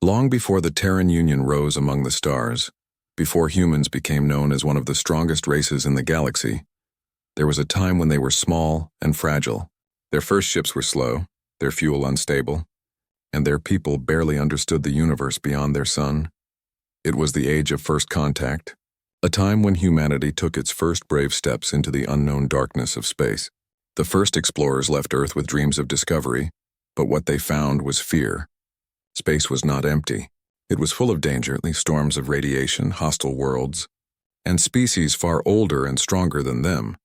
Long before the Terran Union rose among the stars, before humans became known as one of the strongest races in the galaxy, there was a time when they were small and fragile. Their first ships were slow, their fuel unstable, and their people barely understood the universe beyond their sun. It was the age of first contact, a time when humanity took its first brave steps into the unknown darkness of space. The first explorers left Earth with dreams of discovery, but what they found was fear. Space was not empty. It was full of danger, storms of radiation, hostile worlds, and species far older and stronger than them.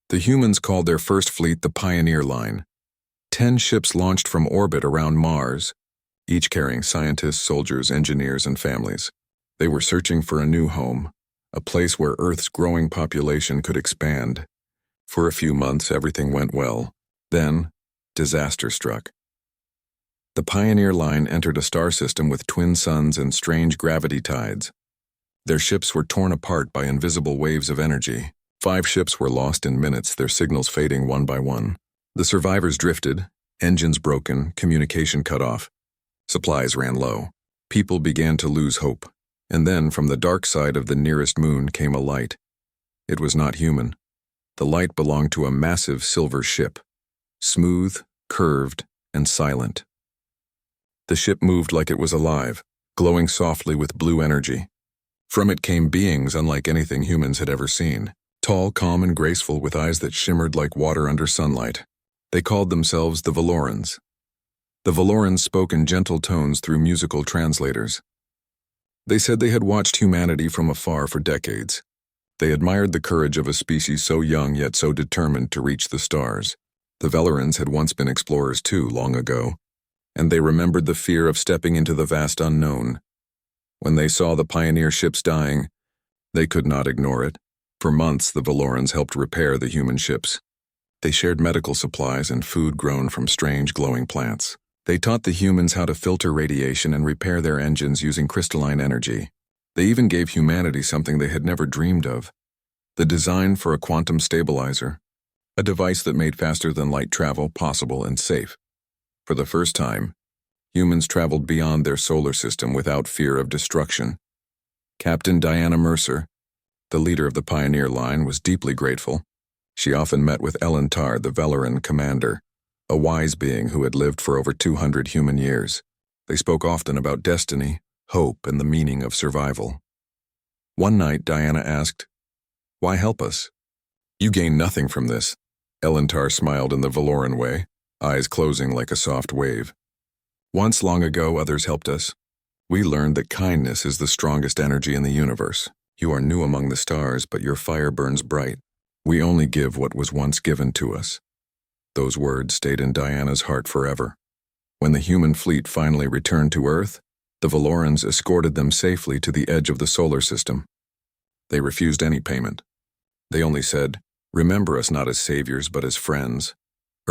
The humans called their first fleet the Pioneer Line. 10 ships launched from orbit around Mars, each carrying scientists, soldiers, engineers, and families. They were searching for a new home, a place where Earth's growing population could expand. For a few months, everything went well. Then, disaster struck. The Pioneer Line entered a star system with twin suns and strange gravity tides. Their ships were torn apart by invisible waves of energy. 5 ships were lost in minutes, their signals fading one by one. The survivors drifted, engines broken, communication cut off. Supplies ran low. People began to lose hope. And then, from the dark side of the nearest moon came a light. It was not human. The light belonged to a massive silver ship, smooth, curved, and silent. The ship moved like it was alive, glowing softly with blue energy. From it came beings unlike anything humans had ever seen, tall, calm, and graceful with eyes that shimmered like water under sunlight. They called themselves the Valorans. The Valorans spoke in gentle tones through musical translators. They said they had watched humanity from afar for decades. They admired the courage of a species so young yet so determined to reach the stars. The Valorans had once been explorers too, long ago, and they remembered the fear of stepping into the vast unknown. When they saw the pioneer ships dying, they could not ignore it. For months, the Valorans helped repair the human ships. They shared medical supplies and food grown from strange glowing plants. They taught the humans how to filter radiation and repair their engines using crystalline energy. They even gave humanity something they had never dreamed of: the design for a quantum stabilizer, a device that made faster-than-light travel possible and safe. For the first time, humans traveled beyond their solar system without fear of destruction. Captain Diana Mercer, the leader of the Pioneer Line, was deeply grateful. She often met with Elentar, the Valoran commander, a wise being who had lived for over 200 human years. They spoke often about destiny, hope, and the meaning of survival. One night, Diana asked, "Why help us?" "You gain nothing from this." Elentar smiled in the Valoran way, eyes closing like a soft wave. "Once long ago, others helped us. We learned that kindness is the strongest energy in the universe. You are new among the stars, but your fire burns bright. We only give what was once given to us." Those words stayed in Diana's heart forever. When the human fleet finally returned to Earth, the Valorans escorted them safely to the edge of the solar system. They refused any payment. They only said, "Remember us not as saviors but as friends."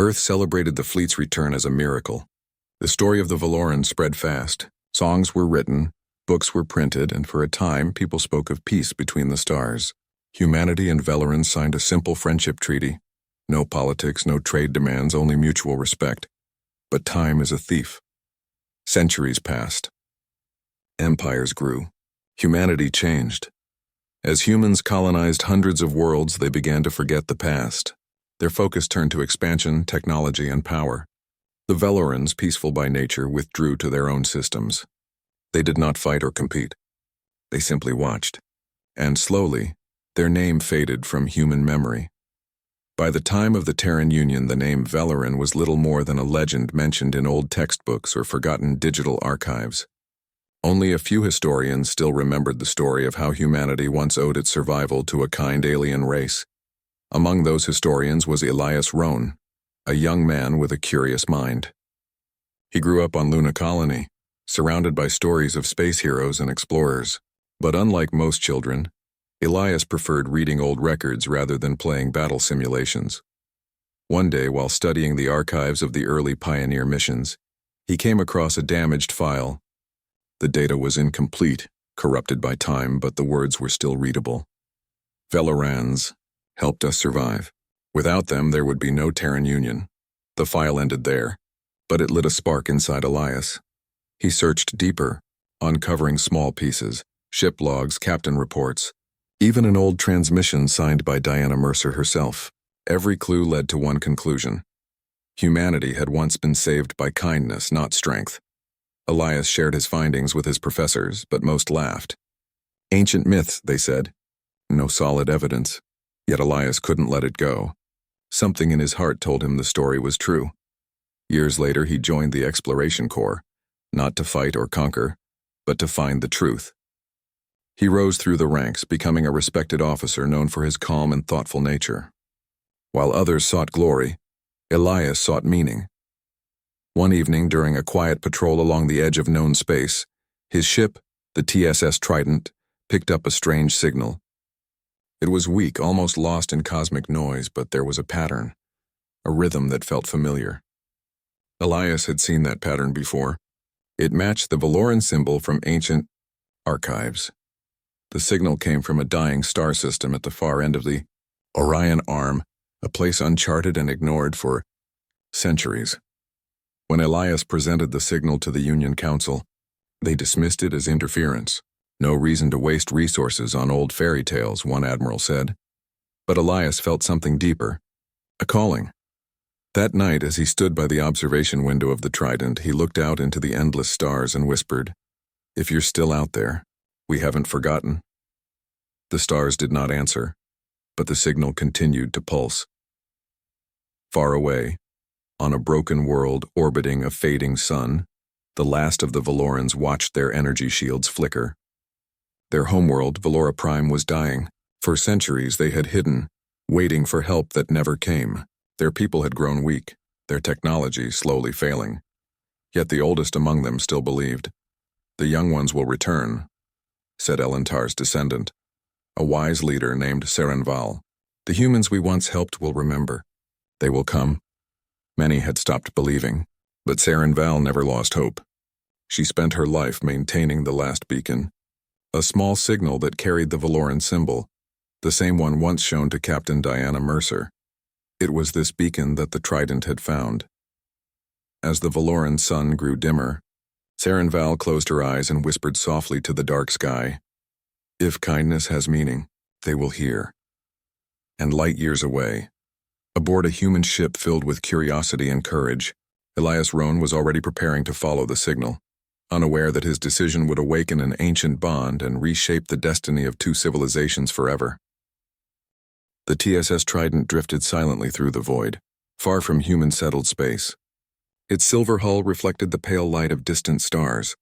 Earth celebrated the fleet's return as a miracle. The story of the Valorans spread fast. Songs were written, books were printed, and for a time people spoke of peace between the stars. Humanity and Valorans signed a simple friendship treaty. No politics, no trade demands, only mutual respect. But time is a thief. Centuries passed. Empires grew. Humanity changed. As humans colonized hundreds of worlds, they began to forget the past. Their focus turned to expansion, technology, and power. The Valorans, peaceful by nature, withdrew to their own systems. They did not fight or compete. They simply watched. And slowly, their name faded from human memory. By the time of the Terran Union, the name Valoran was little more than a legend mentioned in old textbooks or forgotten digital archives. Only a few historians still remembered the story of how humanity once owed its survival to a kind alien race. Among those historians was Elias Rohn, a young man with a curious mind. He grew up on Luna Colony, surrounded by stories of space heroes and explorers. But unlike most children, Elias preferred reading old records rather than playing battle simulations. One day, while studying the archives of the early pioneer missions, he came across a damaged file. The data was incomplete, corrupted by time, but the words were still readable. "Valorans helped us survive. Without them, there would be no Terran Union." The file ended there, but it lit a spark inside Elias. He searched deeper, uncovering small pieces, ship logs, captain reports, even an old transmission signed by Diana Mercer herself. Every clue led to one conclusion. Humanity had once been saved by kindness, not strength. Elias shared his findings with his professors, but most laughed. Ancient myths, they said. No solid evidence. Yet Elias couldn't let it go. Something in his heart told him the story was true. Years later, he joined the Exploration Corps, not to fight or conquer, but to find the truth. He rose through the ranks, becoming a respected officer known for his calm and thoughtful nature. While others sought glory, Elias sought meaning. One evening, during a quiet patrol along the edge of known space, his ship, the TSS Trident, picked up a strange signal. It was weak, almost lost in cosmic noise, but there was a pattern, a rhythm that felt familiar. Elias had seen that pattern before. It matched the Valoran symbol from ancient archives. The signal came from a dying star system at the far end of the Orion Arm, a place uncharted and ignored for centuries. When Elias presented the signal to the Union Council, they dismissed it as interference. No reason to waste resources on old fairy tales, one admiral said. But Elias felt something deeper, a calling. That night, as he stood by the observation window of the Trident, he looked out into the endless stars and whispered, "If you're still out there, we haven't forgotten." The stars did not answer, but the signal continued to pulse. Far away, on a broken world orbiting a fading sun, the last of the Valorans watched their energy shields flicker. Their homeworld, Valora Prime, was dying. For centuries they had hidden, waiting for help that never came. Their people had grown weak, their technology slowly failing. Yet the oldest among them still believed. "The young ones will return," said Elentar's descendant, a wise leader named Serenval. "The humans we once helped will remember. They will come." Many had stopped believing, but Serenval never lost hope. She spent her life maintaining the last beacon, a small signal that carried the Valoran symbol, the same one once shown to Captain Diana Mercer. It was this beacon that the Trident had found. As the Valoran sun grew dimmer, Serenval closed her eyes and whispered softly to the dark sky, "If kindness has meaning, they will hear." And light years away, aboard a human ship filled with curiosity and courage, Elias Rohn was already preparing to follow the signal, unaware that his decision would awaken an ancient bond and reshape the destiny of two civilizations forever. The TSS Trident drifted silently through the void, far from human-settled space. Its silver hull reflected the pale light of distant stars.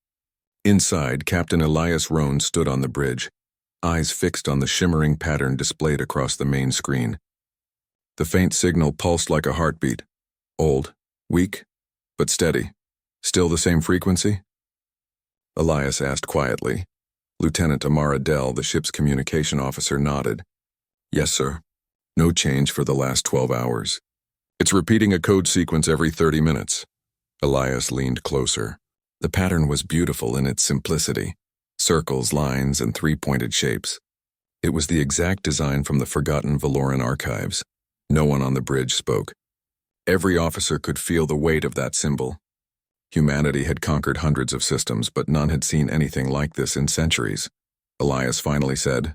Inside, Captain Elias Rohn stood on the bridge, eyes fixed on the shimmering pattern displayed across the main screen. The faint signal pulsed like a heartbeat, old, weak, but steady. "Still the same frequency?" Elias asked quietly. Lieutenant Amara Dell, the ship's communication officer, nodded. "Yes, sir. No change for the last 12 hours. It's repeating a code sequence every 30 minutes. Elias leaned closer. The pattern was beautiful in its simplicity. Circles, lines, and three-pointed shapes. It was the exact design from the forgotten Valoran archives. No one on the bridge spoke. Every officer could feel the weight of that symbol. Humanity had conquered hundreds of systems, but none had seen anything like this in centuries. Elias finally said,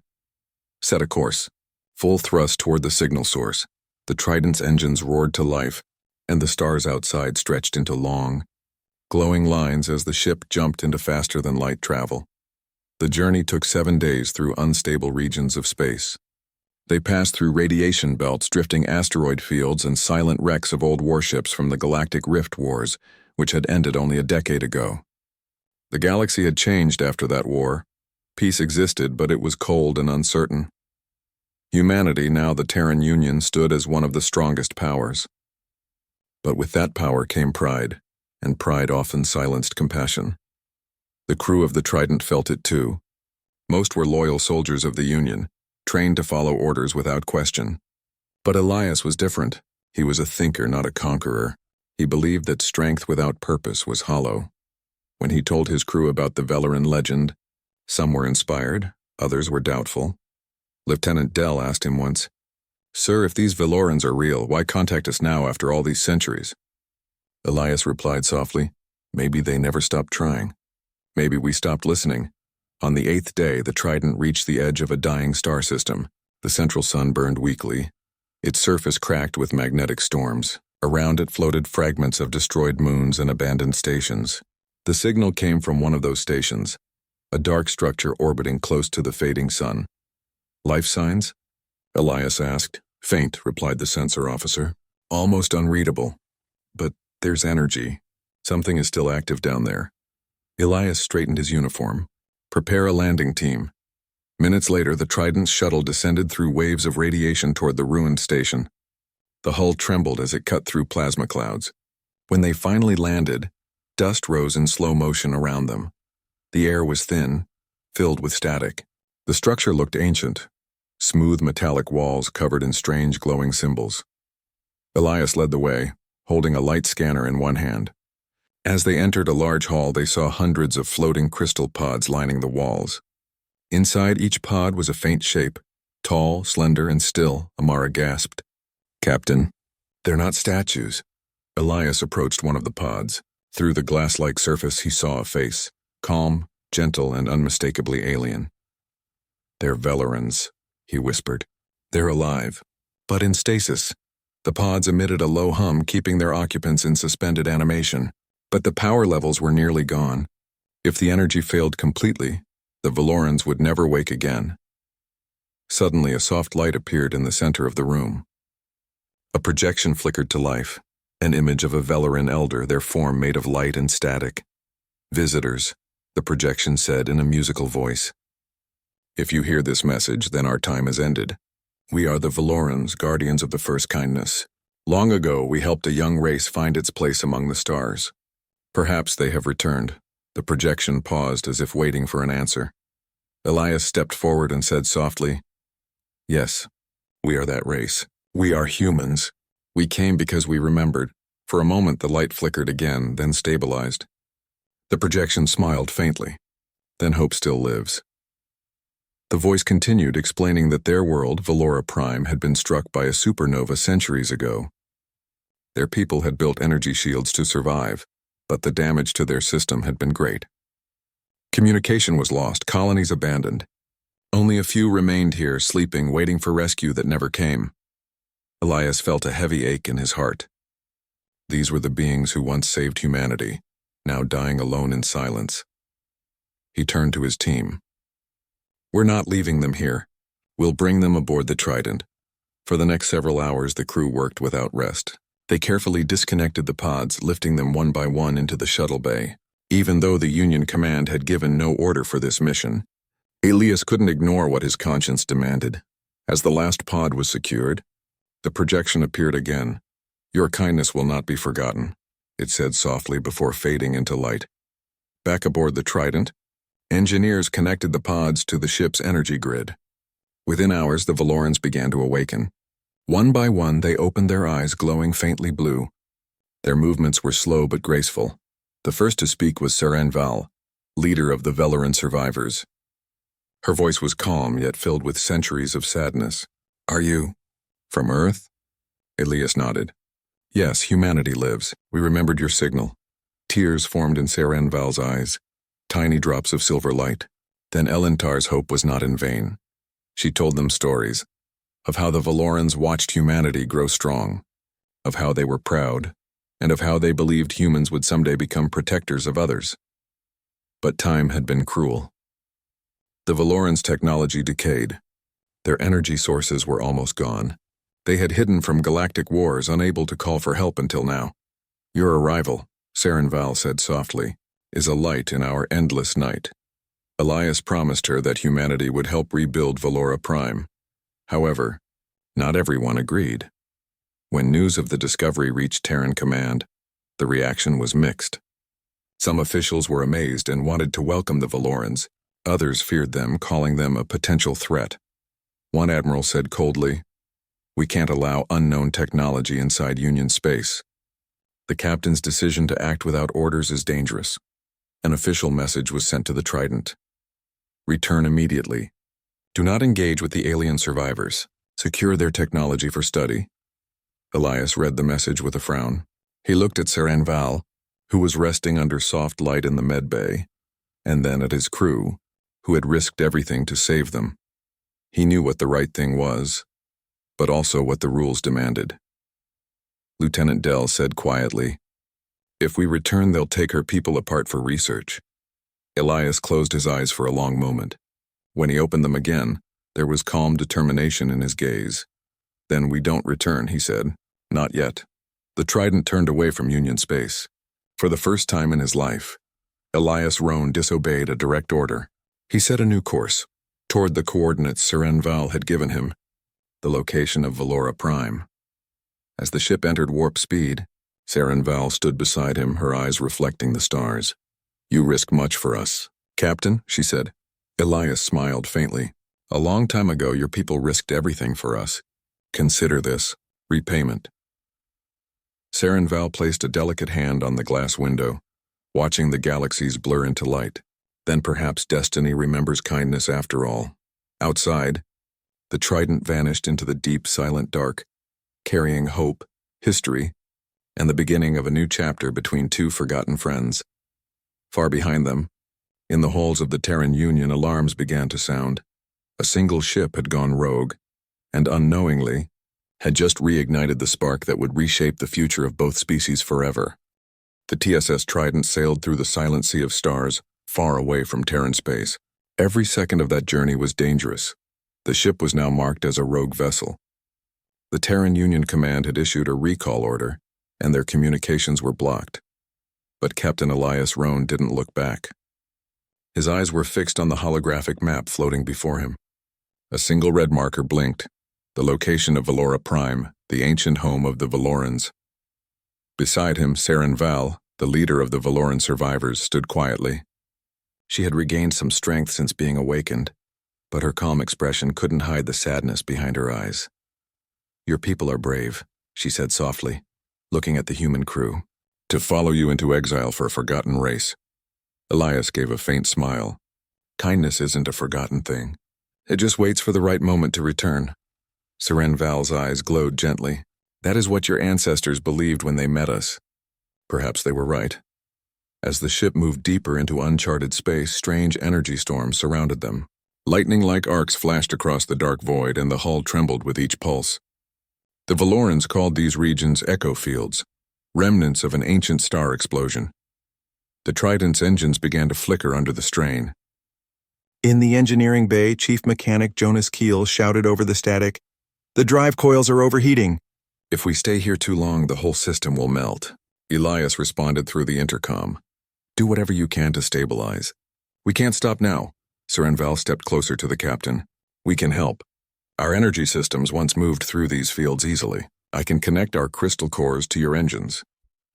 "Set a course. Full thrust toward the signal source." The Trident's engines roared to life, and the stars outside stretched into long, glowing lines as the ship jumped into faster-than-light travel. The journey took 7 days through unstable regions of space. They passed through radiation belts, drifting asteroid fields, and silent wrecks of old warships from the Galactic Rift Wars, which had ended only a decade ago. The galaxy had changed after that war. Peace existed, but it was cold and uncertain. Humanity, now the Terran Union, stood as one of the strongest powers. But with that power came pride, and pride often silenced compassion. The crew of the Trident felt it too. Most were loyal soldiers of the Union, trained to follow orders without question. But Elias was different. He was a thinker, not a conqueror. He believed that strength without purpose was hollow. When he told his crew about the Valoran legend, some were inspired, others were doubtful. Lieutenant Dell asked him once, "Sir, if these Valorans are real, why contact us now after all these centuries?" Elias replied softly, "Maybe they never stopped trying." Maybe we stopped listening. On the 8th day, the Trident reached the edge of a dying star system. The central sun burned weakly. Its surface cracked with magnetic storms. Around it floated fragments of destroyed moons and abandoned stations. The signal came from one of those stations, a dark structure orbiting close to the fading sun. Life signs? Elias asked. Faint, replied the sensor officer. Almost unreadable. But there's energy. Something is still active down there. Elias straightened his uniform. Prepare a landing team. Minutes later, the Trident's shuttle descended through waves of radiation toward the ruined station. The hull trembled as it cut through plasma clouds. When they finally landed, dust rose in slow motion around them. The air was thin, filled with static. The structure looked ancient, smooth metallic walls covered in strange glowing symbols. Elias led the way, holding a light scanner in one hand. As they entered a large hall, they saw hundreds of floating crystal pods lining the walls. Inside each pod was a faint shape, tall, slender, and still, Amara gasped. Captain, they're not statues. Elias approached one of the pods. Through the glass-like surface, he saw a face, calm, gentle, and unmistakably alien. They're Velerans, he whispered. They're alive, but in stasis. The pods emitted a low hum, keeping their occupants in suspended animation. But the power levels were nearly gone. If the energy failed completely, the Valorans would never wake again. Suddenly, a soft light appeared in the center of the room. A projection flickered to life, an image of a Veleran elder, their form made of light and static. Visitors, the projection said in a musical voice. If you hear this message, then our time has ended. We are the Valorans, guardians of the first kindness. Long ago, we helped a young race find its place among the stars. Perhaps they have returned. The projection paused as if waiting for an answer. Elias stepped forward and said softly, Yes, we are that race. We are humans. We came because we remembered. For a moment the light flickered again, then stabilized. The projection smiled faintly. Then hope still lives. The voice continued, explaining that their world, Valora Prime, had been struck by a supernova centuries ago. Their people had built energy shields to survive, but the damage to their system had been great. Communication was lost, colonies abandoned. Only a few remained here, sleeping, waiting for rescue that never came. Elias felt a heavy ache in his heart. These were the beings who once saved humanity, now dying alone in silence. He turned to his team. We're not leaving them here. We'll bring them aboard the Trident. For the next several hours, the crew worked without rest. They carefully disconnected the pods, lifting them one by one into the shuttle bay. Even though the Union Command had given no order for this mission, Elias couldn't ignore what his conscience demanded. As the last pod was secured, the projection appeared again. Your kindness will not be forgotten, it said softly before fading into light. Back aboard the Trident, engineers connected the pods to the ship's energy grid. Within hours, the Valorans began to awaken. One by one, they opened their eyes, glowing faintly blue. Their movements were slow but graceful. The first to speak was Seren Val, leader of the Veleran survivors. Her voice was calm, yet filled with centuries of sadness. Are you from Earth? Elias nodded. Yes, humanity lives. We remembered your signal. Tears formed in Seren Val's eyes, tiny drops of silver light. Then Elentar's hope was not in vain. She told them stories of how the Valorans watched humanity grow strong, of how they were proud, and of how they believed humans would someday become protectors of others. But time had been cruel. The Valorans' technology decayed. Their energy sources were almost gone. They had hidden from galactic wars, unable to call for help until now. Your arrival, Seren Val said softly, is a light in our endless night. Elias promised her that humanity would help rebuild Valora Prime. However, not everyone agreed. When news of the discovery reached Terran Command, the reaction was mixed. Some officials were amazed and wanted to welcome the Valorans. Others feared them, calling them a potential threat. One admiral said coldly, "We can't allow unknown technology inside Union space. The captain's decision to act without orders is dangerous." An official message was sent to the Trident. Return immediately. Do not engage with the alien survivors. Secure their technology for study. Elias read the message with a frown. He looked at Seren Val, who was resting under soft light in the med bay. and then at his crew, who had risked everything to save them. He knew what the right thing was, but also what the rules demanded. Lieutenant Dell said quietly, "If we return, they'll take her people apart for research." Elias closed his eyes for a long moment. When he opened them again, there was calm determination in his gaze. "Then we don't return," he said. "Not yet." The Trident turned away from Union space. For the first time in his life, Elias Rohn disobeyed a direct order. He set a new course, toward the coordinates Seren Val had given him, the location of Valora Prime. As the ship entered warp speed, Seren Val stood beside him, her eyes reflecting the stars. "You risk much for us, Captain," she said. Elias smiled faintly. "A long time ago, your people risked everything for us. Consider this repayment." Seren Val placed a delicate hand on the glass window, watching the galaxies blur into light. Then perhaps destiny remembers kindness after all. Outside, the Trident vanished into the deep, silent dark, carrying hope, history, and the beginning of a new chapter between two forgotten friends. Far behind them, in the halls of the Terran Union, alarms began to sound. A single ship had gone rogue, and unknowingly, had just reignited the spark that would reshape the future of both species forever. The TSS Trident sailed through the silent sea of stars, far away from Terran space. Every second of that journey was dangerous. The ship was now marked as a rogue vessel. The Terran Union Command had issued a recall order, and their communications were blocked. But Captain Elias Rohn didn't look back. His eyes were fixed on the holographic map floating before him. A single red marker blinked, the location of Valora Prime, the ancient home of the Valorans. Beside him, Seren Val, the leader of the Valoran survivors, stood quietly. She had regained some strength since being awakened, but her calm expression couldn't hide the sadness behind her eyes. "Your people are brave," she said softly, looking at the human crew. "To follow you into exile for a forgotten race." Elias gave a faint smile. "Kindness isn't a forgotten thing. It just waits for the right moment to return." Seren Val's eyes glowed gently. "That is what your ancestors believed when they met us." Perhaps they were right. As the ship moved deeper into uncharted space, strange energy storms surrounded them. Lightning-like arcs flashed across the dark void, and the hull trembled with each pulse. The Valorans called these regions echo fields, remnants of an ancient star explosion. The Trident's engines began to flicker under the strain. In the engineering bay, Chief Mechanic Jonas Keel shouted over the static, "The drive coils are overheating." "If we stay here too long, the whole system will melt," Elias responded through the intercom. "Do whatever you can to stabilize." "We can't stop now." Seren Val stepped closer to the captain. "We can help. Our energy systems once moved through these fields easily. I can connect our crystal cores to your engines."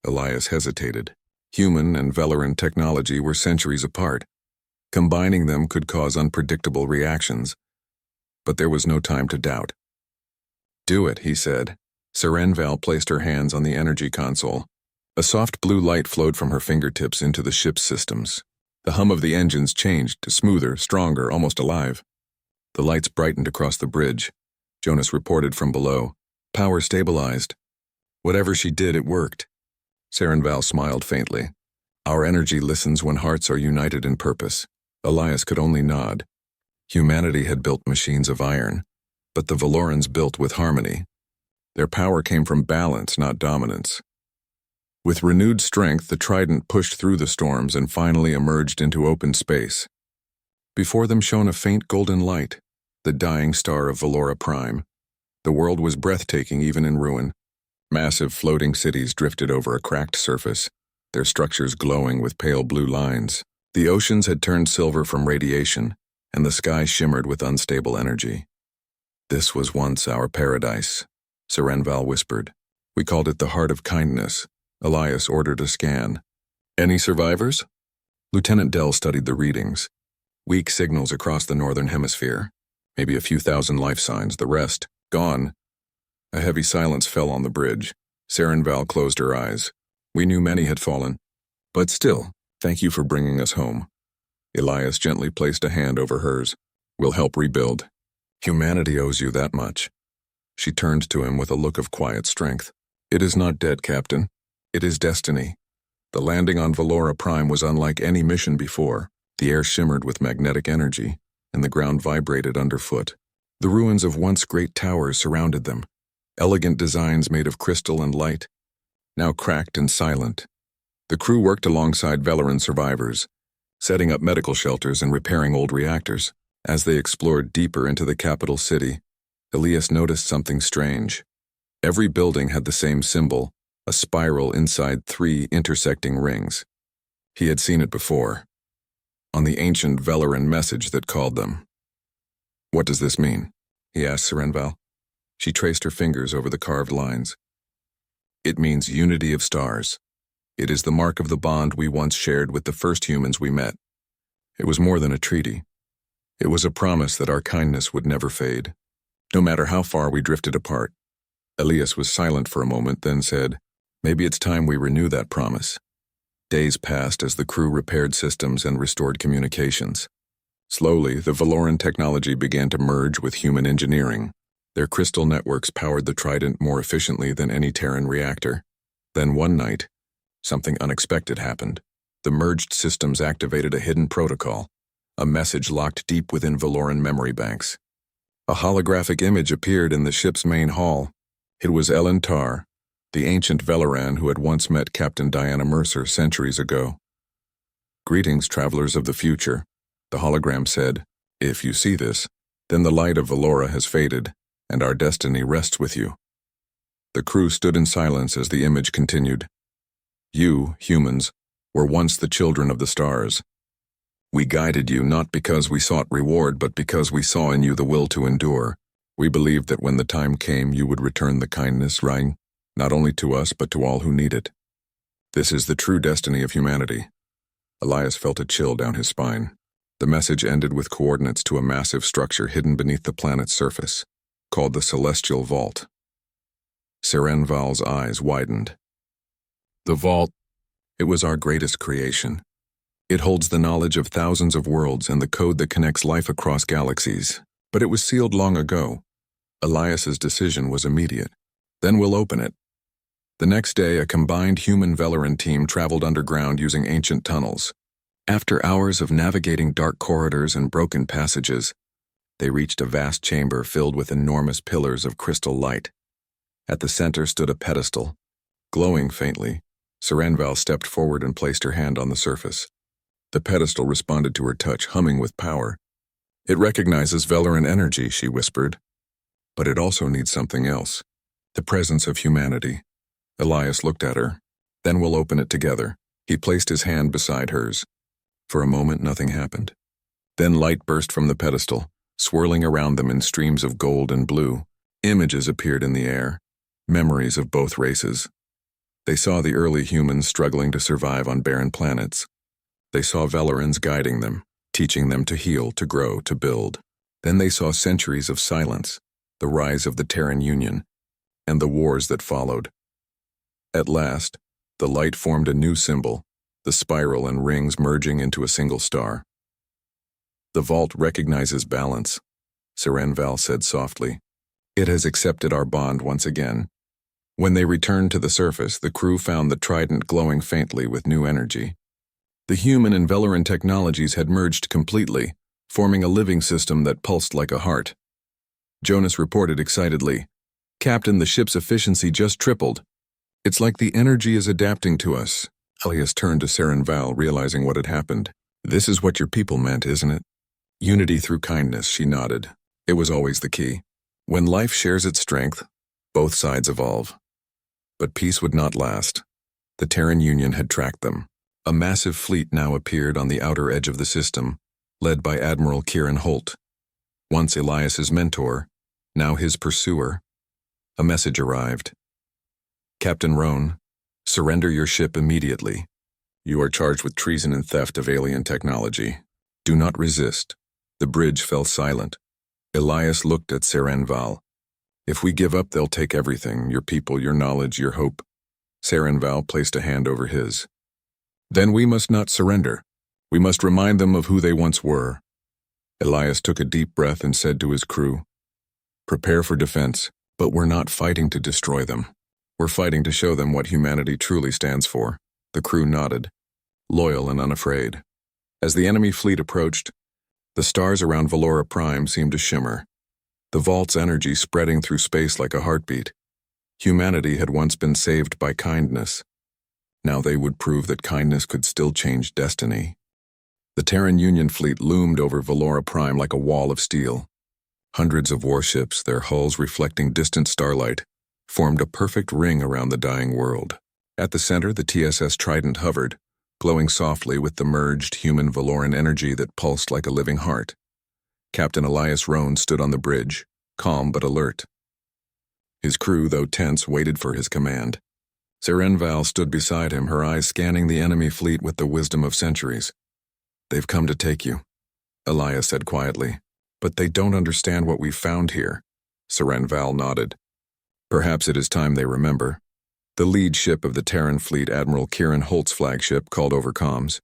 Elias hesitated. Human and Valoran technology were centuries apart. Combining them could cause unpredictable reactions. But there was no time to doubt. "Do it," he said. Seren Val placed her hands on the energy console. A soft blue light flowed from her fingertips into the ship's systems. The hum of the engines changed to smoother, stronger, almost alive. The lights brightened across the bridge. Jonas reported from below. "Power stabilized." Whatever she did, it worked. Seren Val smiled faintly. "Our energy listens when hearts are united in purpose." Elias could only nod. Humanity had built machines of iron, but the Valorans built with harmony. Their power came from balance, not dominance. With renewed strength, the Trident pushed through the storms and finally emerged into open space. Before them shone a faint golden light, the dying star of Valora Prime. The world was breathtaking even in ruin. Massive floating cities drifted over a cracked surface, their structures glowing with pale blue lines. The oceans had turned silver from radiation, and the sky shimmered with unstable energy. "This was once our paradise," Seren Val whispered. "We called it the Heart of Kindness." Elias ordered a scan. "Any survivors?" Lieutenant Dell studied the readings. Weak signals across the northern hemisphere. Maybe a few thousand life signs, the rest, gone. A heavy silence fell on the bridge. Seren Val closed her eyes. "We knew many had fallen. But still, thank you for bringing us home." Elias gently placed a hand over hers. "We'll help rebuild. Humanity owes you that much." She turned to him with a look of quiet strength. "It is not dead, Captain. It is destiny. The landing on Valora Prime was unlike any mission before. The air shimmered with magnetic energy, and the ground vibrated underfoot. The ruins of once great towers surrounded them, elegant designs made of crystal and light, now cracked and silent. The crew worked alongside Velaran survivors, setting up medical shelters and repairing old reactors. As they explored deeper into the capital city, Elias noticed something strange. Every building had the same symbol, a spiral inside 3 intersecting rings. He had seen it before, on the ancient Velaran message that called them. "What does this mean?" he asked Serenval. She traced her fingers over the carved lines. "It means unity of stars. It is the mark of the bond we once shared with the first humans we met. It was more than a treaty. It was a promise that our kindness would never fade, no matter how far we drifted apart." Elias was silent for a moment, then said, "Maybe it's time we renew that promise." Days passed as the crew repaired systems and restored communications. Slowly, the Valoran technology began to merge with human engineering. Their crystal networks powered the Trident more efficiently than any Terran reactor. Then one night, something unexpected happened. The merged systems activated a hidden protocol, a message locked deep within Valoran memory banks. A holographic image appeared in the ship's main hall. It was Ellen Tar, the ancient Velaran who had once met Captain Diana Mercer centuries ago. "Greetings, travelers of the future," the hologram said. "If you see this, then the light of Valora has faded, and our destiny rests with you." The crew stood in silence as the image continued. "You, humans, were once the children of the stars. We guided you not because we sought reward, but because we saw in you the will to endure. We believed that when the time came, you would return the kindness, Rhine, not only to us, but to all who need it. This is the true destiny of humanity." Elias felt a chill down his spine. The message ended with coordinates to a massive structure hidden beneath the planet's surface, called the Celestial Vault. Serenval's eyes widened. "The Vault, it was our greatest creation. It holds the knowledge of thousands of worlds and the code that connects life across galaxies. But it was sealed long ago. Elias's decision was immediate. Then we'll open it." The next day, a combined human-Velaran team traveled underground using ancient tunnels. After hours of navigating dark corridors and broken passages, they reached a vast chamber filled with enormous pillars of crystal light. At the center stood a pedestal. Glowing faintly, Serenval stepped forward and placed her hand on the surface. The pedestal responded to her touch, humming with power. "It recognizes Velaran energy," she whispered. "But it also needs something else. The presence of humanity." Elias looked at her. "Then we'll open it together." He placed his hand beside hers. For a moment, nothing happened. Then light burst from the pedestal, swirling around them in streams of gold and blue. Images appeared in the air, memories of both races. They saw the early humans struggling to survive on barren planets. They saw Velarans guiding them, teaching them to heal, to grow, to build. Then they saw centuries of silence, the rise of the Terran Union, and the wars that followed. At last, the light formed a new symbol, the spiral and rings merging into a single star. "The vault recognizes balance," Serenval said softly. "It has accepted our bond once again." When they returned to the surface, the crew found the Trident glowing faintly with new energy. The human and Velaran technologies had merged completely, forming a living system that pulsed like a heart. Jonas reported excitedly, "Captain, the ship's efficiency just tripled. It's like the energy is adapting to us." Elias turned to Serenval, realizing what had happened. "This is what your people meant, isn't it?" "Unity through kindness," she nodded. "It was always the key. When life shares its strength, both sides evolve." But peace would not last. The Terran Union had tracked them. A massive fleet now appeared on the outer edge of the system, led by Admiral Kieran Holt. Once Elias's mentor, now his pursuer. A message arrived. "Captain Roan, surrender your ship immediately. You are charged with treason and theft of alien technology. Do not resist." The bridge fell silent. Elias looked at Serenval. "If we give up, they'll take everything, your people, your knowledge, your hope." Serenval placed a hand over his. "Then we must not surrender. We must remind them of who they once were." Elias took a deep breath and said to his crew, "Prepare for defense, but we're not fighting to destroy them. We're fighting to show them what humanity truly stands for." The crew nodded, loyal and unafraid. As the enemy fleet approached, the stars around Valora Prime seemed to shimmer, the vault's energy spreading through space like a heartbeat. Humanity had once been saved by kindness. Now they would prove that kindness could still change destiny. The Terran Union fleet loomed over Valora Prime like a wall of steel. Hundreds of warships, their hulls reflecting distant starlight, formed a perfect ring around the dying world. At the center, the TSS Trident hovered, glowing softly with the merged human Valoran energy that pulsed like a living heart. Captain Elias Roan stood on the bridge, calm but alert. His crew, though tense, waited for his command. Serenval stood beside him, her eyes scanning the enemy fleet with the wisdom of centuries. "They've come to take you," Elias said quietly. "But they don't understand what we've found here." Serenval nodded. "Perhaps it is time they remember." The lead ship of the Terran fleet, Admiral Kieran Holt's flagship, called over comms.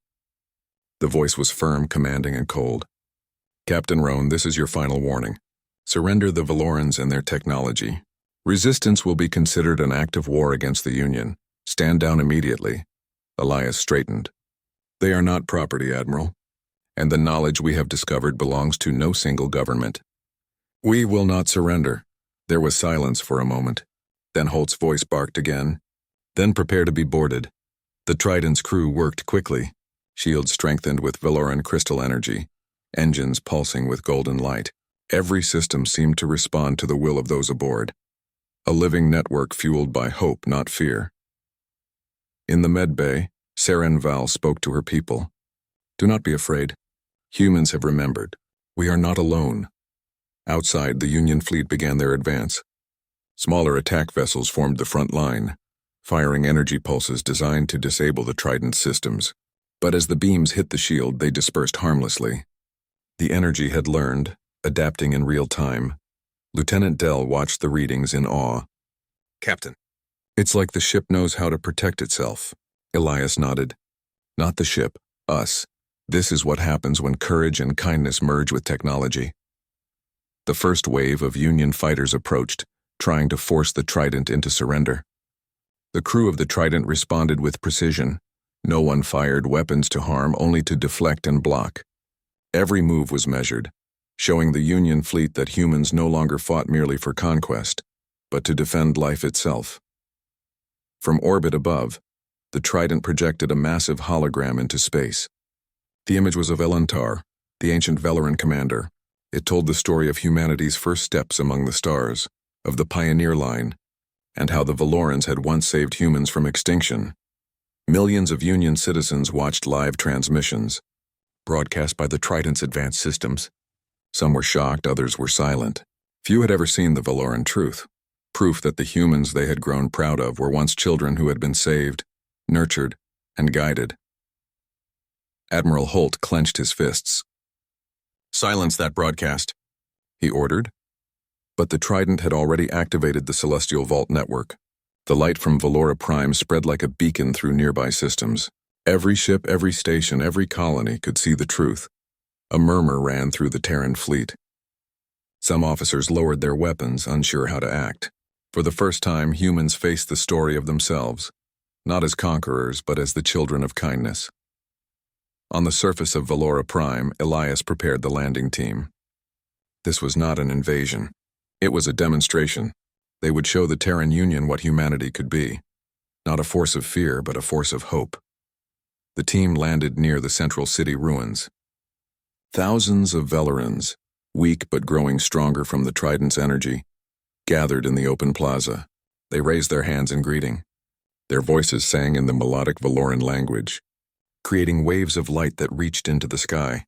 The voice was firm, commanding, and cold. "Captain Roan, this is your final warning. Surrender the Valorans and their technology. Resistance will be considered an act of war against the Union. Stand down immediately." Elias straightened. "They are not property, Admiral, and the knowledge we have discovered belongs to no single government. We will not surrender." There was silence for a moment. Then Holt's voice barked again. "Then prepare to be boarded." The Trident's crew worked quickly, shields strengthened with Valoran crystal energy, engines pulsing with golden light. Every system seemed to respond to the will of those aboard. A living network fueled by hope, not fear. In the med bay, Serenval spoke to her people. "Do not be afraid. Humans have remembered. We are not alone." Outside, the Union fleet began their advance. Smaller attack vessels formed the front line, firing energy pulses designed to disable the Trident systems. But as the beams hit the shield, they dispersed harmlessly. The energy had learned, adapting in real time. Lieutenant Dell watched the readings in awe. "Captain, it's like the ship knows how to protect itself." Elias nodded. "Not the ship, us. This is what happens when courage and kindness merge with technology." The first wave of Union fighters approached, trying to force the Trident into surrender. The crew of the Trident responded with precision. No one fired weapons to harm, only to deflect and block. Every move was measured, showing the Union fleet that humans no longer fought merely for conquest, but to defend life itself. From orbit above, the Trident projected a massive hologram into space. The image was of Elantar, the ancient Valoran commander. It told the story of humanity's first steps among the stars, of the pioneer line, and how the Valorans had once saved humans from extinction. Millions of Union citizens watched live transmissions, broadcast by the Trident's advanced systems. Some were shocked, others were silent. Few had ever seen the Valoran truth, proof that the humans they had grown proud of were once children who had been saved, nurtured, and guided. Admiral Holt clenched his fists. "Silence that broadcast," he ordered. But the Trident had already activated the Celestial Vault network. The light from Valora Prime spread like a beacon through nearby systems. Every ship, every station, every colony could see the truth. A murmur ran through the Terran fleet. Some officers lowered their weapons, unsure how to act. For the first time, humans faced the story of themselves, not as conquerors, but as the children of kindness. On the surface of Valora Prime, Elias prepared the landing team. This was not an invasion. It was a demonstration. They would show the Terran Union what humanity could be. Not a force of fear, but a force of hope. The team landed near the central city ruins. Thousands of Valorans, weak but growing stronger from the Trident's energy, gathered in the open plaza. They raised their hands in greeting. Their voices sang in the melodic Valoran language, creating waves of light that reached into the sky.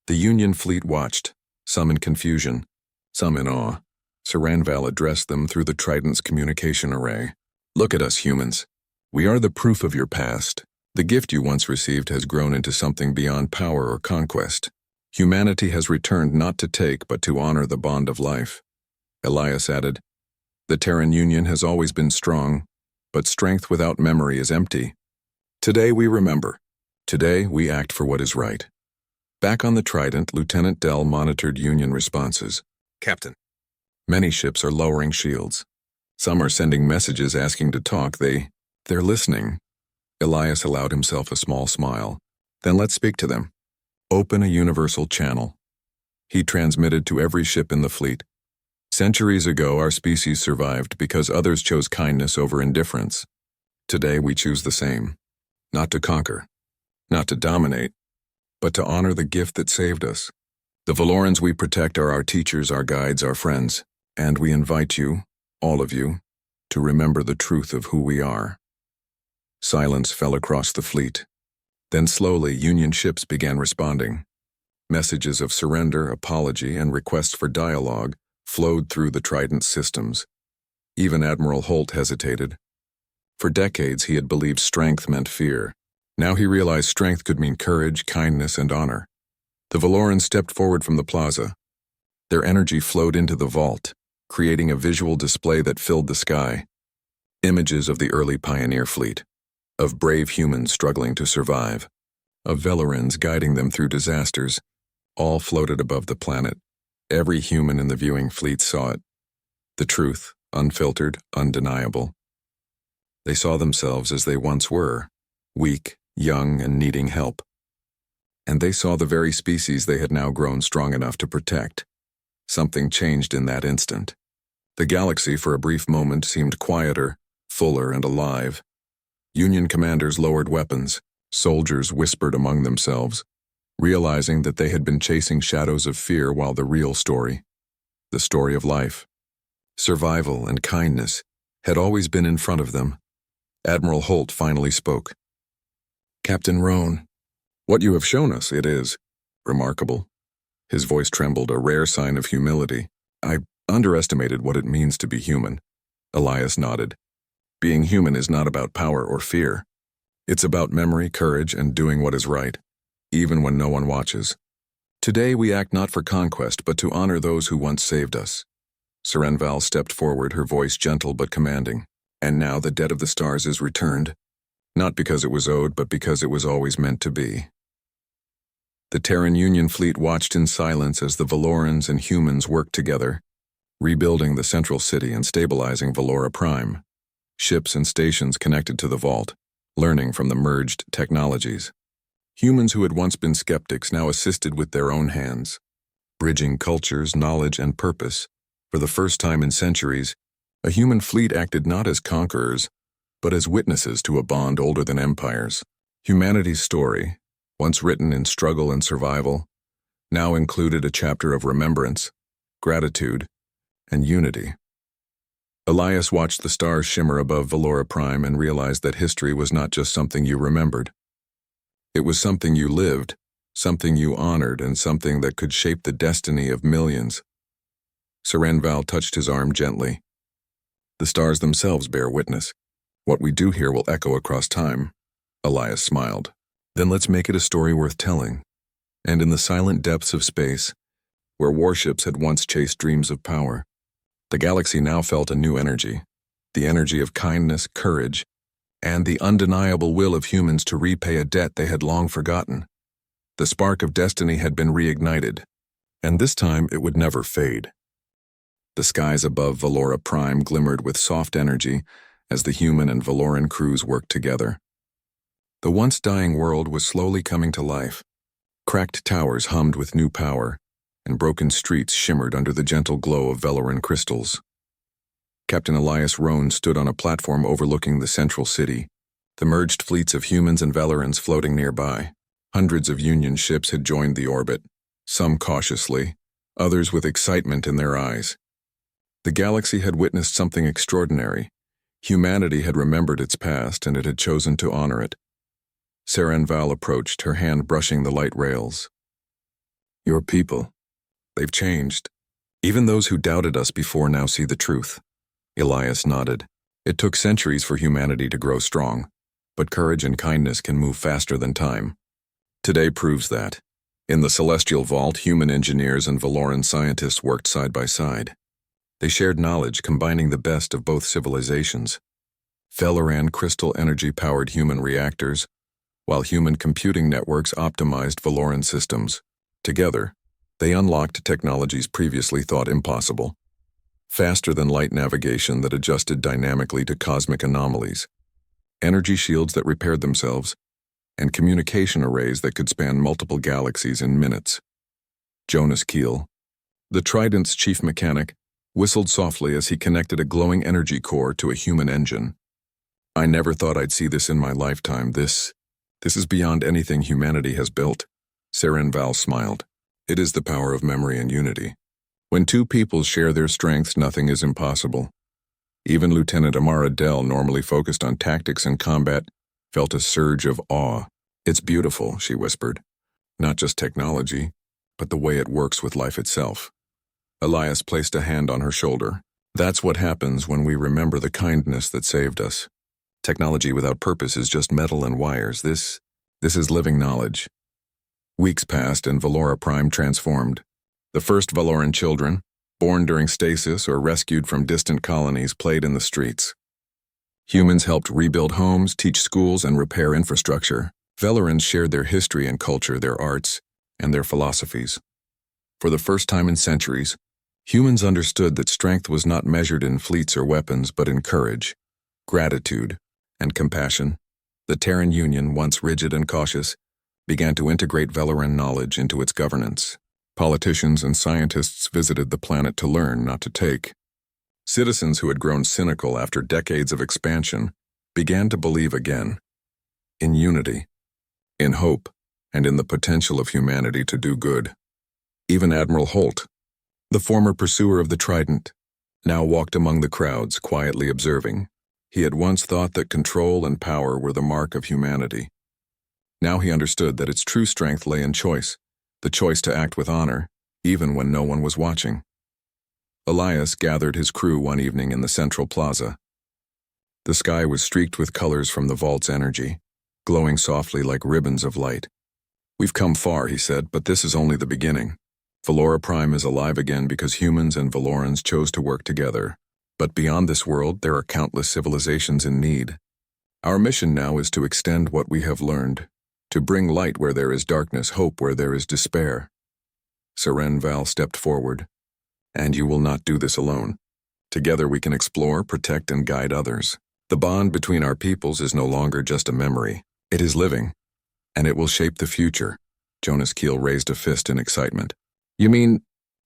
The Union fleet watched, some in confusion, some in awe. Serenval addressed them through the Trident's communication array. "Look at us, humans. We are the proof of your past. The gift you once received has grown into something beyond power or conquest. Humanity has returned not to take, but to honor the bond of life." Elias added, "The Terran Union has always been strong, but strength without memory is empty. Today we remember. Today we act for what is right." Back on the Trident, Lieutenant Dell monitored Union responses. "Captain, many ships are lowering shields. Some are sending messages asking to talk. They're listening." Elias allowed himself a small smile. "Then let's speak to them." Open a universal channel. He transmitted to every ship in the fleet. Centuries ago, our species survived because others chose kindness over indifference. Today, we choose the same. Not to conquer, not to dominate, but to honor the gift that saved us. The Valorans we protect are our teachers, our guides, our friends, and we invite you, all of you, to remember the truth of who we are. Silence fell across the fleet. Then slowly, Union ships began responding. Messages of surrender, apology, and requests for dialogue flowed through the Trident systems. Even Admiral Holt hesitated. For decades, he had believed strength meant fear. Now he realized strength could mean courage, kindness, and honor. The Valorans stepped forward from the plaza. Their energy flowed into the vault, creating a visual display that filled the sky. Images of the early pioneer fleet, of brave humans struggling to survive, of Valorans guiding them through disasters, all floated above the planet. Every human in the viewing fleet saw it. The truth, unfiltered, undeniable. They saw themselves as they once were, weak, young, and needing help. And they saw the very species they had now grown strong enough to protect. Something changed in that instant. The galaxy, for a brief moment, seemed quieter, fuller, and alive. Union commanders lowered weapons. Soldiers whispered among themselves, realizing that they had been chasing shadows of fear while the real story, the story of life, survival, and kindness, had always been in front of them. Admiral Holt finally spoke. "Captain Roan, what you have shown us, it is remarkable." His voice trembled, a rare sign of humility. "I underestimated what it means to be human." Elias nodded. "Being human is not about power or fear. It's about memory, courage, and doing what is right, even when no one watches. Today we act not for conquest, but to honor those who once saved us." Serenval stepped forward, her voice gentle but commanding. "And now the debt of the stars is returned, not because it was owed, but because it was always meant to be." The Terran Union fleet watched in silence as the Valorans and humans worked together, rebuilding the central city and stabilizing Valora Prime. Ships and stations connected to the vault, learning from the merged technologies. Humans who had once been skeptics now assisted with their own hands, bridging cultures, knowledge, and purpose. For the first time in centuries, a human fleet acted not as conquerors, but as witnesses to a bond older than empires. Humanity's story, once written in struggle and survival, now included a chapter of remembrance, gratitude, and unity. Elias watched the stars shimmer above Valora Prime and realized that history was not just something you remembered. It was something you lived, something you honored, and something that could shape the destiny of millions. Serenval touched his arm gently. "The stars themselves bear witness. What we do here will echo across time." Elias smiled. "Then let's make it a story worth telling." And in the silent depths of space, where warships had once chased dreams of power, the galaxy now felt a new energy, the energy of kindness, courage, and the undeniable will of humans to repay a debt they had long forgotten. The spark of destiny had been reignited, and this time it would never fade. The skies above Valora Prime glimmered with soft energy as the human and Valoran crews worked together. The once dying world was slowly coming to life. Cracked towers hummed with new power, and broken streets shimmered under the gentle glow of Valoran crystals. Captain Elias Roan stood on a platform overlooking the central city, the merged fleets of humans and Valorans floating nearby. Hundreds of Union ships had joined the orbit, some cautiously, others with excitement in their eyes. The galaxy had witnessed something extraordinary. Humanity had remembered its past, and it had chosen to honor it. Serenval approached, her hand brushing the light rails. "Your people, they've changed. Even those who doubted us before now see the truth." Elias nodded. "It took centuries for humanity to grow strong, but courage and kindness can move faster than time. Today proves that. In the Celestial Vault, human engineers and Valoran scientists worked side by side. They shared knowledge, combining the best of both civilizations. Valoran crystal energy-powered human reactors, while human computing networks optimized Valoran systems. Together, they unlocked technologies previously thought impossible. Faster-than-light navigation that adjusted dynamically to cosmic anomalies. Energy shields that repaired themselves. and communication arrays that could span multiple galaxies in minutes. Jonas Keel, the Trident's chief mechanic, whistled softly as he connected a glowing energy core to a human engine. I never thought I'd see this in my lifetime. This is beyond anything humanity has built. Sarenval smiled. It is the power of memory and unity. When two peoples share their strengths, nothing is impossible. Even Lieutenant Amara Dell, normally focused on tactics and combat, felt a surge of awe. It's beautiful, she whispered. Not just technology, but the way it works with life itself. Elias placed a hand on her shoulder. That's what happens when we remember the kindness that saved us. Technology without purpose is just metal and wires. This is living knowledge. Weeks passed and Valora Prime transformed. The first Valoran children, born during stasis or rescued from distant colonies, played in the streets. Humans helped rebuild homes, teach schools, and repair infrastructure. Valorans shared their history and culture, their arts, and their philosophies. For the first time in centuries, humans understood that strength was not measured in fleets or weapons, but in courage, gratitude, and compassion. The Terran Union, once rigid and cautious, began to integrate Valoran knowledge into its governance. Politicians and scientists visited the planet to learn, not to take. Citizens who had grown cynical after decades of expansion began to believe again. In unity, in hope, and in the potential of humanity to do good. Even Admiral Holt, the former pursuer of the Trident, now walked among the crowds, quietly observing. He had once thought that control and power were the mark of humanity. Now he understood that its true strength lay in choice, the choice to act with honor, even when no one was watching. Elias gathered his crew one evening in the central plaza. The sky was streaked with colors from the vault's energy, glowing softly like ribbons of light. We've come far, he said, but this is only the beginning. Valora Prime is alive again because humans and Valorans chose to work together. But beyond this world, there are countless civilizations in need. Our mission now is to extend what we have learned, to bring light where there is darkness, hope where there is despair. Sarenval stepped forward. And you will not do this alone. Together we can explore, protect, and guide others. The bond between our peoples is no longer just a memory. It is living, and it will shape the future. Jonas Keel raised a fist in excitement. You mean,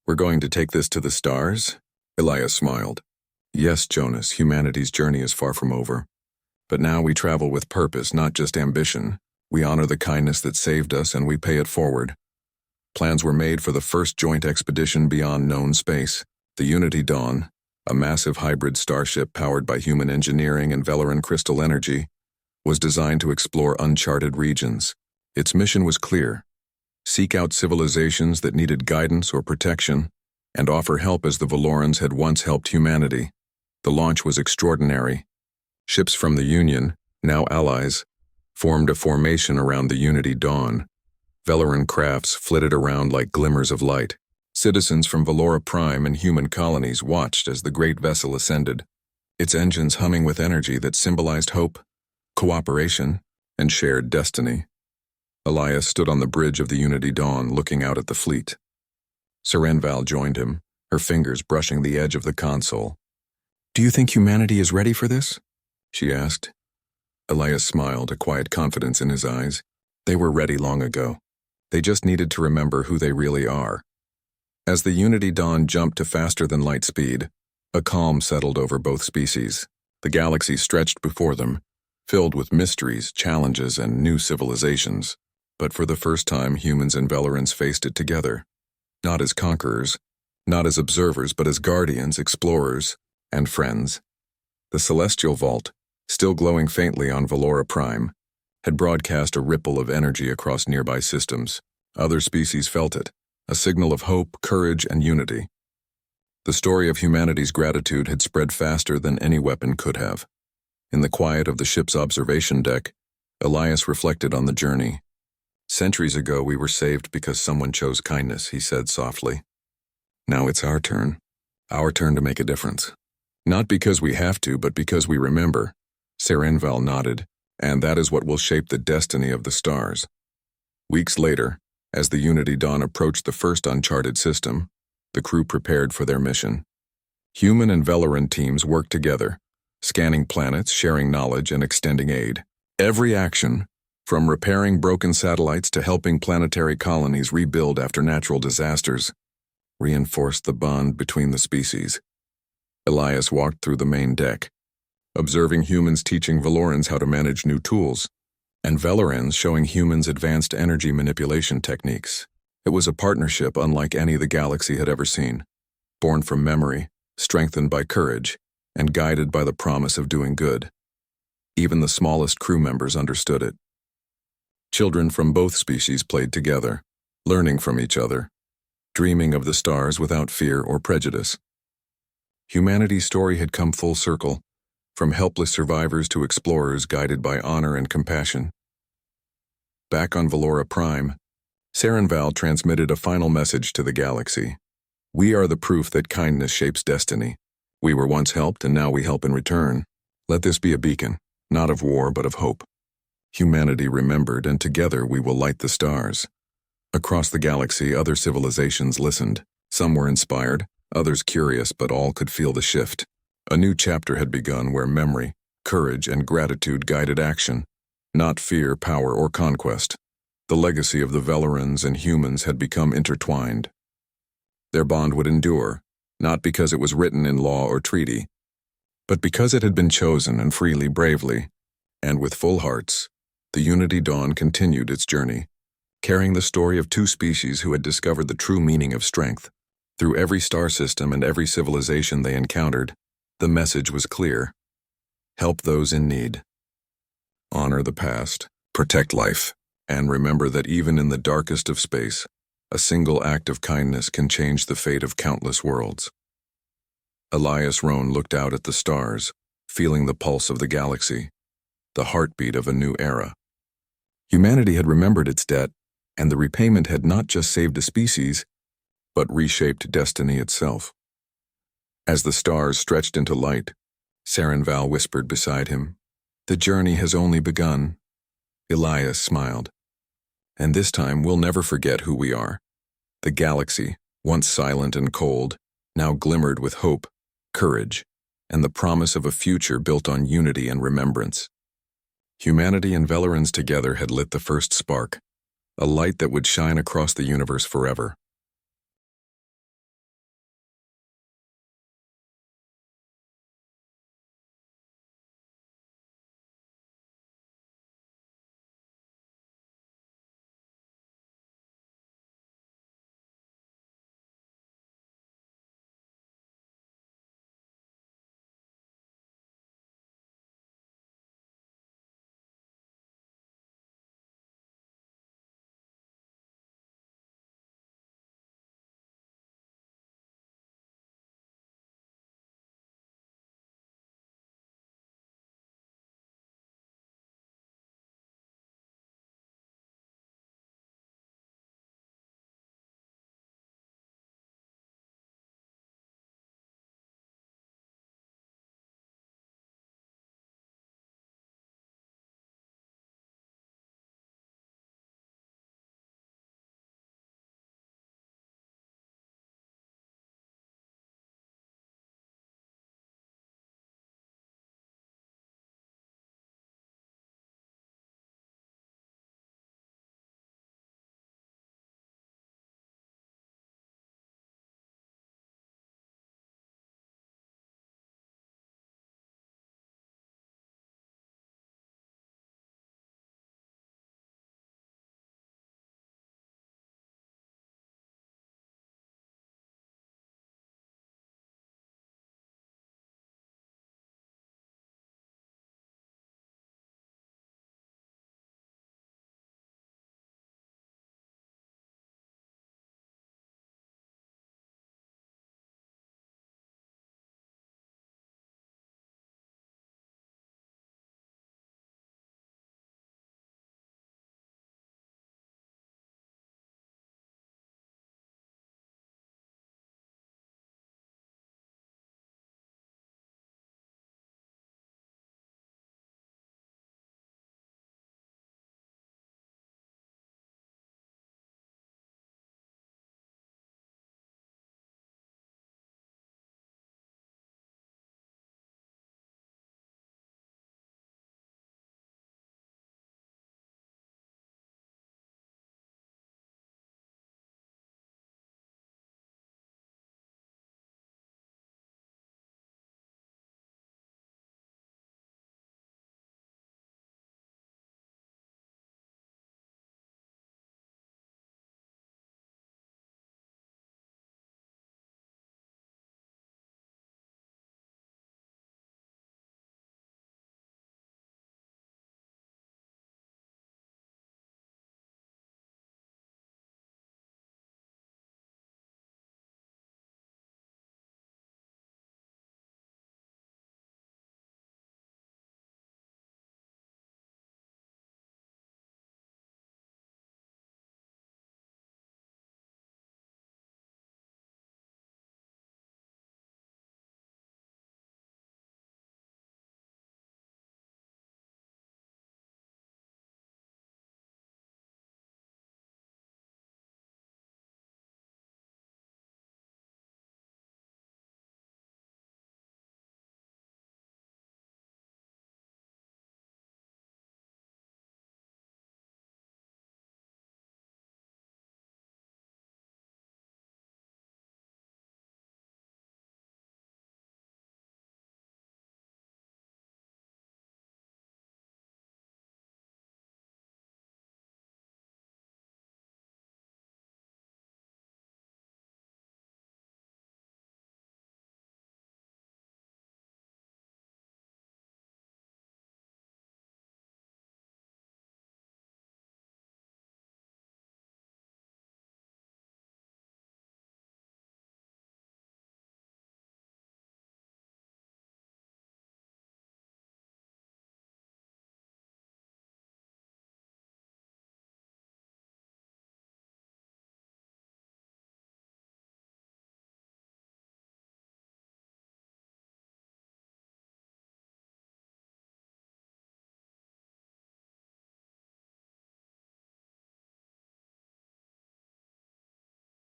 we're going to take this to the stars? Elias smiled. Yes, Jonas, humanity's journey is far from over. But now we travel with purpose, not just ambition. We honor the kindness that saved us and we pay it forward. Plans were made for the first joint expedition beyond known space. The Unity Dawn, a massive hybrid starship powered by human engineering and Valoran crystal energy, was designed to explore uncharted regions. Its mission was clear: seek out civilizations that needed guidance or protection, and offer help as the Valorans had once helped humanity. The launch was extraordinary. Ships from the Union, now allies, formed a formation around the Unity Dawn. Valoran crafts flitted around like glimmers of light. Citizens from Valora Prime and human colonies watched as the great vessel ascended, its engines humming with energy that symbolized hope, cooperation, and shared destiny. Elias stood on the bridge of the Unity Dawn looking out at the fleet. Sarenval joined him, her fingers brushing the edge of the console. Do you think humanity is ready for this? She asked. Elias smiled, a quiet confidence in his eyes. They were ready long ago. They just needed to remember who they really are. As the Unity Dawn jumped to faster-than-light speed, a calm settled over both species. The galaxy stretched before them, filled with mysteries, challenges, and new civilizations. But for the first time, humans and Valorans faced it together. Not as conquerors, not as observers, but as guardians, explorers, and friends. The Celestial Vault, still glowing faintly on Valora Prime, had broadcast a ripple of energy across nearby systems. Other species felt it, a signal of hope, courage, and unity. The story of humanity's gratitude had spread faster than any weapon could have. In the quiet of the ship's observation deck, Elias reflected on the journey. Centuries ago we were saved because someone chose kindness, he said softly. Now it's our turn to make a difference. Not because we have to, but because we remember. Sarenval nodded. And that is what will shape the destiny of the stars. Weeks later, as the Unity Dawn approached the first uncharted system, the crew prepared for their mission. Human and Valoran teams worked together, scanning planets, sharing knowledge, and extending aid. Every action, From repairing broken satellites to helping planetary colonies rebuild after natural disasters, reinforced the bond between the species. Elias walked through the main deck, observing humans teaching Valorans how to manage new tools, and Valorans showing humans advanced energy manipulation techniques. It was a partnership unlike any the galaxy had ever seen, born from memory, strengthened by courage, and guided by the promise of doing good. Even the smallest crew members understood it. Children from both species played together, learning from each other, dreaming of the stars without fear or prejudice. Humanity's story had come full circle, from helpless survivors to explorers guided by honor and compassion. Back on Valora Prime, Sarenval transmitted a final message to the galaxy. We are the proof that kindness shapes destiny. We were once helped and now we help in return. Let this be a beacon, not of war but of hope. Humanity remembered, and together we will light the stars. Across the galaxy, other civilizations listened. Some were inspired, others curious, but all could feel the shift. A new chapter had begun where memory, courage, and gratitude guided action, not fear, power, or conquest. The legacy of the Valorans and humans had become intertwined. Their bond would endure, not because it was written in law or treaty, but because it had been chosen and freely, bravely, and with full hearts. The Unity Dawn continued its journey, carrying the story of two species who had discovered the true meaning of strength. Through every star system and every civilization they encountered, the message was clear. Help those in need. Honor the past, protect life, and remember that even in the darkest of space, a single act of kindness can change the fate of countless worlds. Elias Rohn looked out at the stars, feeling the pulse of the galaxy, the heartbeat of a new era. Humanity had remembered its debt, and the repayment had not just saved a species, but reshaped destiny itself. As the stars stretched into light, Sarenval whispered beside him, "The journey has only begun." Elias smiled. "And this time we'll never forget who we are." The galaxy, once silent and cold, now glimmered with hope, courage, and the promise of a future built on unity and remembrance. Humanity and Valorans together had lit the first spark, a light that would shine across the universe forever.